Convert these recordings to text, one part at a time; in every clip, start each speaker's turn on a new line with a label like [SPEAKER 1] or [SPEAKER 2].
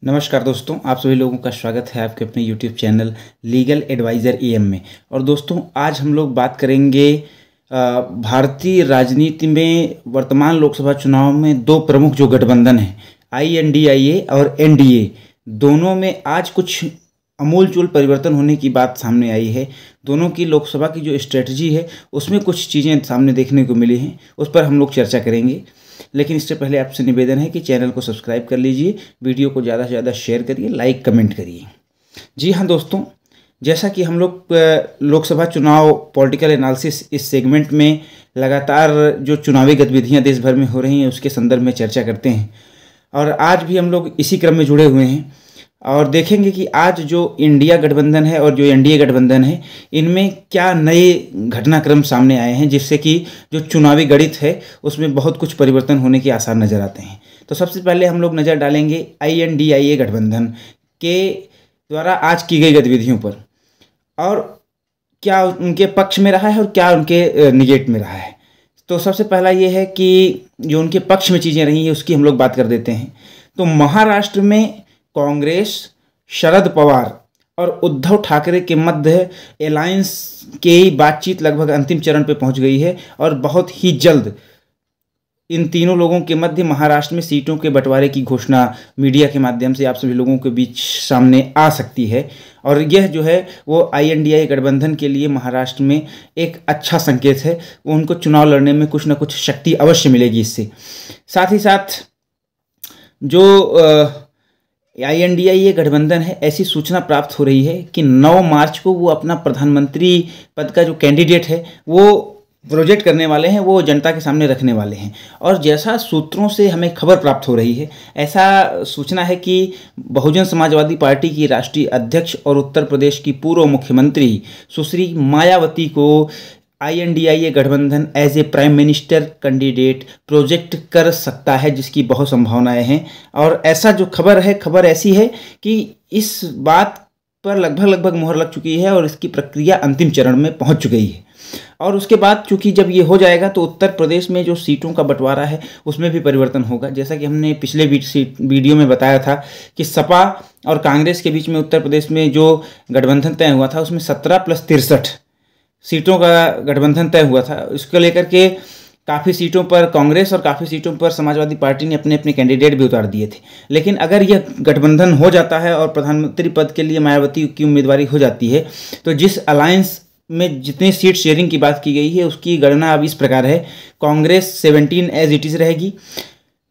[SPEAKER 1] नमस्कार दोस्तों, आप सभी लोगों का स्वागत है आपके अपने YouTube channel legal adviser EM में। और दोस्तों, आज हम लोग बात करेंगे भारतीय राजनीति में वर्तमान लोकसभा चुनाव में दो प्रमुख जो गठबंधन हैं INDIA और NDA, दोनों में आज कुछ अमूलचूल परिवर्तन होने की बात सामने आई है। दोनों की लोकसभा की जो स्ट्रेटजी है उसमें कुछ चीज़ें सामने देखने को मिली हैं, उस पर हम लोग चर्चा करेंगे। लेकिन इससे पहले आपसे निवेदन है कि चैनल को सब्सक्राइब कर लीजिए, वीडियो को ज़्यादा से ज़्यादा शेयर करिए, लाइक कमेंट करिए। जी हाँ दोस्तों, जैसा कि हम लोग लोकसभा चुनाव पॉलिटिकल एनालिसिस इस सेगमेंट में लगातार जो चुनावी गतिविधियां देश भर में हो रही हैं उसके संदर्भ में चर्चा करते हैं, और आज भी हम लोग इसी क्रम में जुड़े हुए हैं और देखेंगे कि आज जो इंडिया गठबंधन है और जो NDA गठबंधन है, इनमें क्या नए घटनाक्रम सामने आए हैं जिससे कि जो चुनावी गणित है उसमें बहुत कुछ परिवर्तन होने के आसार नज़र आते हैं। तो सबसे पहले हम लोग नज़र डालेंगे INDIA गठबंधन के द्वारा आज की गई गतिविधियों पर, और क्या उनके पक्ष में रहा है और क्या उनके निगेट में रहा है। तो सबसे पहला ये है कि जो उनके पक्ष में चीज़ें रही हैं उसकी हम लोग बात कर देते हैं। तो महाराष्ट्र में कांग्रेस, शरद पवार और उद्धव ठाकरे के मध्य अलायंस की बातचीत लगभग अंतिम चरण पे पहुंच गई है, और बहुत ही जल्द इन तीनों लोगों के मध्य महाराष्ट्र में सीटों के बंटवारे की घोषणा मीडिया के माध्यम से आप सभी लोगों के बीच सामने आ सकती है। और यह जो है वो INDIA गठबंधन के लिए महाराष्ट्र में एक अच्छा संकेत है। उनको चुनाव लड़ने में कुछ ना कुछ शक्ति अवश्य मिलेगी इससे। साथ ही साथ जो INDIA गठबंधन है, ऐसी सूचना प्राप्त हो रही है कि 9 मार्च को वो अपना प्रधानमंत्री पद का जो कैंडिडेट है वो प्रोजेक्ट करने वाले हैं, वो जनता के सामने रखने वाले हैं। और जैसा सूत्रों से हमें खबर प्राप्त हो रही है, ऐसा सूचना है कि बहुजन समाजवादी पार्टी की राष्ट्रीय अध्यक्ष और उत्तर प्रदेश की पूर्व मुख्यमंत्री सुश्री मायावती को INDIA गठबंधन as a prime minister candidate project कर सकता है, जिसकी बहुत संभावनाएं हैं। और ऐसा जो खबर ऐसी है कि इस बात पर लगभग मोहर लग चुकी है और इसकी प्रक्रिया अंतिम चरण में पहुंच चुकी है। और उसके बाद चूंकि जब ये हो जाएगा तो उत्तर प्रदेश में जो सीटों का बंटवारा है उसमें भी परिवर्तन होगा। जैसा कि हमने पिछले वीडियो में बताया था कि सपा और कांग्रेस के बीच में उत्तर प्रदेश में जो गठबंधन तय हुआ था उसमें 17+63 सीटों का गठबंधन तय हुआ था। इसको लेकर के काफ़ी सीटों पर कांग्रेस और काफ़ी सीटों पर समाजवादी पार्टी ने अपने अपने कैंडिडेट भी उतार दिए थे। लेकिन अगर यह गठबंधन हो जाता है और प्रधानमंत्री पद के लिए मायावती की उम्मीदवारी हो जाती है, तो जिस अलायंस में जितनी सीट शेयरिंग की बात की गई है उसकी गणना अब इस प्रकार है। कांग्रेस 17 एज इट इज़ रहेगी,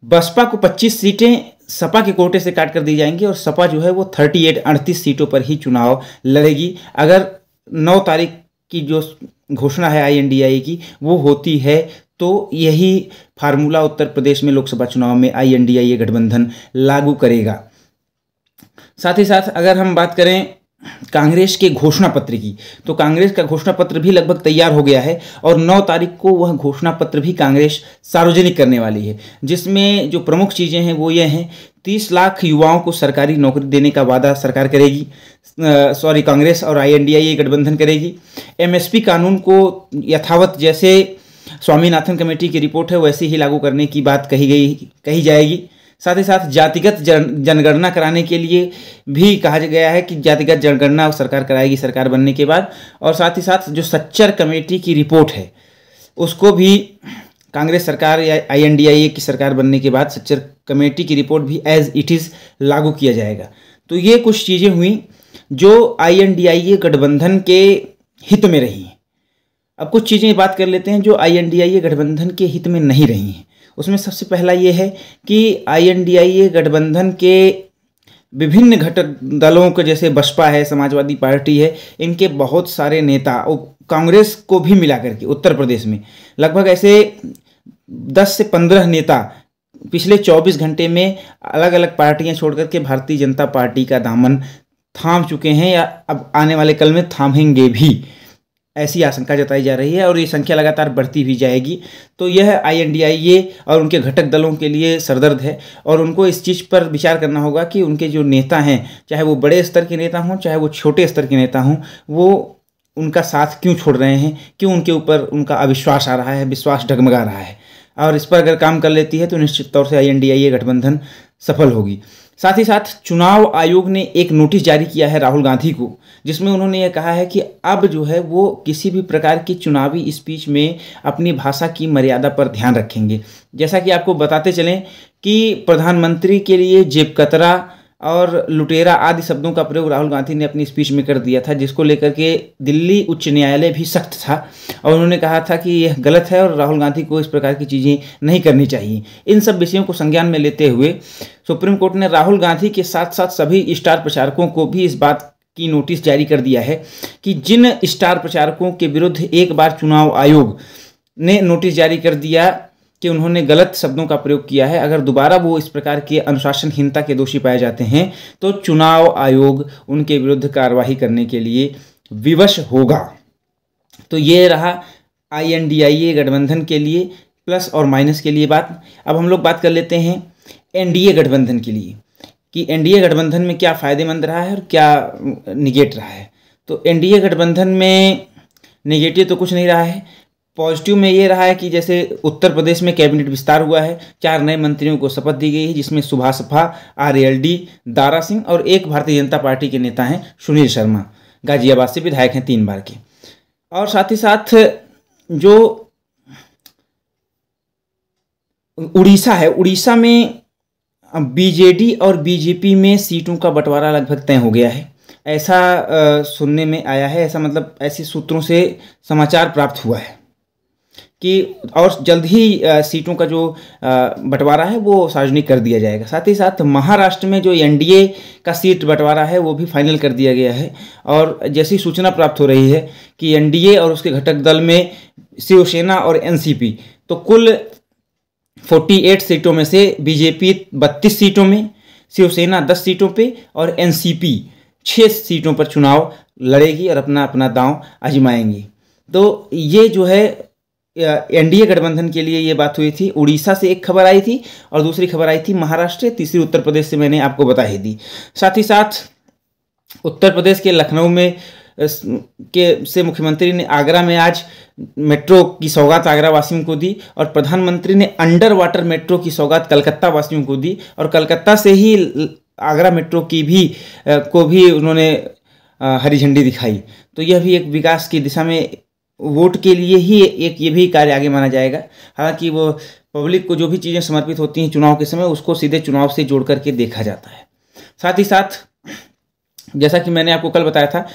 [SPEAKER 1] बसपा को 25 सीटें सपा के कोटे से काट कर दी जाएंगी, और सपा जो है वो 38 सीटों पर ही चुनाव लड़ेगी। अगर 9 तारीख की जो घोषणा है INDIA की वो होती है तो यही फार्मूला उत्तर प्रदेश में लोकसभा चुनाव में INDIA गठबंधन लागू करेगा। साथ ही साथ अगर हम बात करें कांग्रेस के घोषणा पत्र की, तो कांग्रेस का घोषणा पत्र भी लगभग तैयार हो गया है, और 9 तारीख को वह घोषणा पत्र भी कांग्रेस सार्वजनिक करने वाली है, जिसमें जो प्रमुख चीज़ें हैं वो ये हैं। 30 लाख युवाओं को सरकारी नौकरी देने का वादा सरकार करेगी, कांग्रेस और INDIA गठबंधन करेगी। MSP कानून को यथावत, जैसे स्वामीनाथन कमेटी की रिपोर्ट है वैसे ही लागू करने की बात कही जाएगी। साथ ही साथ जातिगत जनगणना कराने के लिए भी कहा गया है कि जातिगत जनगणना सरकार कराएगी सरकार बनने के बाद। और साथ ही साथ जो सच्चर कमेटी की रिपोर्ट है उसको भी कांग्रेस सरकार या INDIA की सरकार बनने के बाद सच्चर कमेटी की रिपोर्ट भी एज इट इज़ लागू किया जाएगा। तो ये कुछ चीज़ें हुई जो INDIA गठबंधन के हित में रही हैं। अब कुछ चीज़ें बात कर लेते हैं जो INDIA गठबंधन के हित में नहीं रही हैं। उसमें सबसे पहला ये है कि INDIA गठबंधन के विभिन्न घटक दलों के, जैसे बसपा है, समाजवादी पार्टी है, इनके बहुत सारे नेता, कांग्रेस को भी मिला करके उत्तर प्रदेश में लगभग ऐसे 10 से 15 नेता पिछले 24 घंटे में अलग अलग पार्टियां छोड़कर के भारतीय जनता पार्टी का दामन थाम चुके हैं, या अब आने वाले कल में थामेंगे भी, ऐसी आशंका जताई जा रही है, और ये संख्या लगातार बढ़ती भी जाएगी। तो यह INDIA और उनके घटक दलों के लिए सरदर्द है, और उनको इस चीज़ पर विचार करना होगा कि उनके जो नेता हैं, चाहे वो बड़े स्तर के नेता हों चाहे वो छोटे स्तर के नेता हों, वो उनका साथ क्यों छोड़ रहे हैं, क्यों उनके ऊपर उनका अविश्वास आ रहा है, विश्वास डगमगा रहा है। और इस पर अगर काम कर लेती है तो निश्चित तौर से INDIA गठबंधन सफल होगी। साथ ही साथ चुनाव आयोग ने एक नोटिस जारी किया है राहुल गांधी को, जिसमें उन्होंने यह कहा है कि अब जो है वो किसी भी प्रकार की चुनावी स्पीच में अपनी भाषा की मर्यादा पर ध्यान रखेंगे। जैसा कि आपको बताते चलें कि प्रधानमंत्री के लिए जेब कतरा और लुटेरा आदि शब्दों का प्रयोग राहुल गांधी ने अपनी स्पीच में कर दिया था, जिसको लेकर के दिल्ली उच्च न्यायालय भी सख्त था और उन्होंने कहा था कि यह गलत है और राहुल गांधी को इस प्रकार की चीज़ें नहीं करनी चाहिए। इन सब विषयों को संज्ञान में लेते हुए सुप्रीम कोर्ट ने राहुल गांधी के साथ साथ सभी स्टार प्रचारकों को भी इस बात की नोटिस जारी कर दिया है कि जिन स्टार प्रचारकों के विरुद्ध एक बार चुनाव आयोग ने नोटिस जारी कर दिया कि उन्होंने गलत शब्दों का प्रयोग किया है, अगर दोबारा वो इस प्रकार के अनुशासनहीनता के दोषी पाए जाते हैं तो चुनाव आयोग उनके विरुद्ध कार्रवाई करने के लिए विवश होगा। तो ये रहा INDIA गठबंधन के लिए प्लस और माइनस के लिए बात। अब हम लोग बात कर लेते हैं NDA गठबंधन के लिए कि NDA गठबंधन में क्या फ़ायदेमंद रहा है और क्या निगेट रहा है। तो NDA गठबंधन में निगेटिव तो कुछ नहीं रहा है। पॉजिटिव में ये रहा है कि जैसे उत्तर प्रदेश में कैबिनेट विस्तार हुआ है, 4 नए मंत्रियों को शपथ दी गई है, जिसमें सुभाषपा, RLD, दारा सिंह और एक भारतीय जनता पार्टी के नेता हैं सुनील शर्मा, गाजियाबाद से विधायक हैं 3 बार के। और साथ ही साथ जो उड़ीसा है, उड़ीसा में BJD और BJP में सीटों का बंटवारा लगभग तय हो गया है, ऐसा सुनने में आया है। ऐसा मतलब ऐसे सूत्रों से समाचार प्राप्त हुआ है कि और जल्द ही सीटों का जो बंटवारा है वो सार्वजनिक कर दिया जाएगा। साथ ही साथ महाराष्ट्र में जो NDA का सीट बंटवारा है वो भी फाइनल कर दिया गया है और जैसी सूचना प्राप्त हो रही है कि NDA और उसके घटक दल में शिवसेना और NCP तो कुल 48 सीटों में से BJP 32 सीटों में, शिवसेना 10 सीटों पे और NCP 6 सीटों पर चुनाव लड़ेगी और अपना अपना दांव आजमाएंगी। तो ये जो है NDA गठबंधन के लिए ये बात हुई थी। उड़ीसा से एक खबर आई थी और दूसरी खबर आई थी महाराष्ट्र, तीसरी उत्तर प्रदेश से मैंने आपको बता ही दी। साथ ही साथ उत्तर प्रदेश के लखनऊ में से मुख्यमंत्री ने आगरा में आज मेट्रो की सौगात आगरा वासियों को दी और प्रधानमंत्री ने अंडर वाटर मेट्रो की सौगात कलकत्ता वासियों को दी और कलकत्ता से ही आगरा मेट्रो की भी उन्होंने हरी झंडी दिखाई। तो यह भी एक विकास की दिशा में वोट के लिए ही एक ये भी कार्य आगे माना जाएगा। हालांकि वो पब्लिक को जो भी चीज़ें समर्पित होती हैं चुनाव के समय उसको सीधे चुनाव से जोड़ करके देखा जाता है। साथ ही साथ जैसा कि मैंने आपको कल बताया था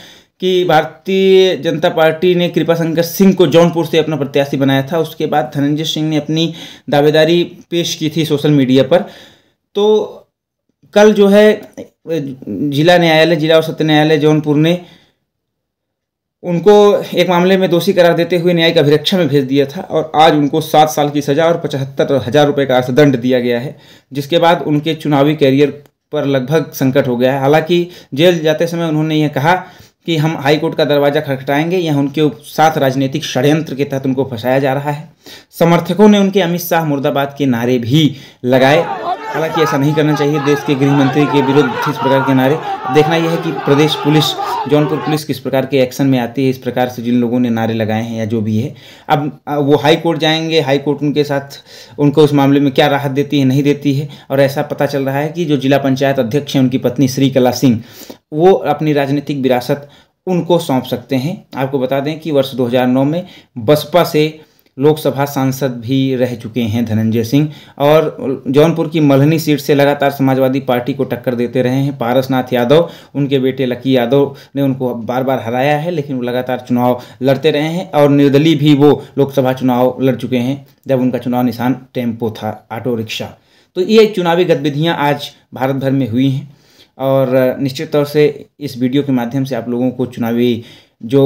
[SPEAKER 1] कि भारतीय जनता पार्टी ने कृपाशंकर सिंह को जौनपुर से अपना प्रत्याशी बनाया था, उसके बाद धनंजय सिंह ने अपनी दावेदारी पेश की थी सोशल मीडिया पर। तो कल जो है जिला और सत्र न्यायालय जौनपुर ने उनको एक मामले में दोषी करार देते हुए न्यायिक अभिरक्षा में भेज दिया था और आज उनको 7 साल की सज़ा और 75,000 रुपये का अर्थदंड दिया गया है, जिसके बाद उनके चुनावी कैरियर पर लगभग संकट हो गया है। हालांकि जेल जाते समय उन्होंने यह कहा कि हम हाई कोर्ट का दरवाज़ा खटखटाएंगे, यह उनके साथ राजनीतिक षड्यंत्र के तहत उनको फंसाया जा रहा है। समर्थकों ने उनके अमित शाह मुर्दाबाद के नारे भी लगाए, हालांकि ऐसा नहीं करना चाहिए। देश के गृह मंत्री के विरुद्ध इस प्रकार के नारे, देखना यह है कि प्रदेश पुलिस, जौनपुर पुलिस किस प्रकार के एक्शन में आती है इस प्रकार से जिन लोगों ने नारे लगाए हैं या जो भी है। अब वो हाई कोर्ट जाएंगे, हाई कोर्ट उनके साथ उनको उस मामले में क्या राहत देती है नहीं देती है। और ऐसा पता चल रहा है कि जो जिला पंचायत अध्यक्ष हैं उनकी पत्नी श्रीकला सिंह, वो अपनी राजनीतिक विरासत उनको सौंप सकते हैं। आपको बता दें कि वर्ष 2009 में बसपा से लोकसभा सांसद भी रह चुके हैं धनंजय सिंह और जौनपुर की मल्हनी सीट से लगातार समाजवादी पार्टी को टक्कर देते रहे हैं। पारसनाथ यादव, उनके बेटे लकी यादव ने उनको बार बार हराया है, लेकिन वो लगातार चुनाव लड़ते रहे हैं और निर्दलीय भी वो लोकसभा चुनाव लड़ चुके हैं जब उनका चुनाव निशान टेम्पो था, ऑटो रिक्शा। तो ये चुनावी गतिविधियाँ आज भारत भर में हुई हैं और निश्चित तौर से इस वीडियो के माध्यम से आप लोगों को चुनावी जो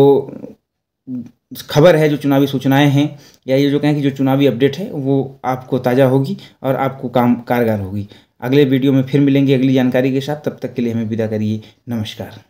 [SPEAKER 1] खबर है, जो चुनावी सूचनाएं हैं या ये जो कहें कि जो चुनावी अपडेट है वो आपको ताज़ा होगी और आपको कारगर होगी। अगले वीडियो में फिर मिलेंगे अगली जानकारी के साथ, तब तक के लिए हमें विदा करिए। नमस्कार।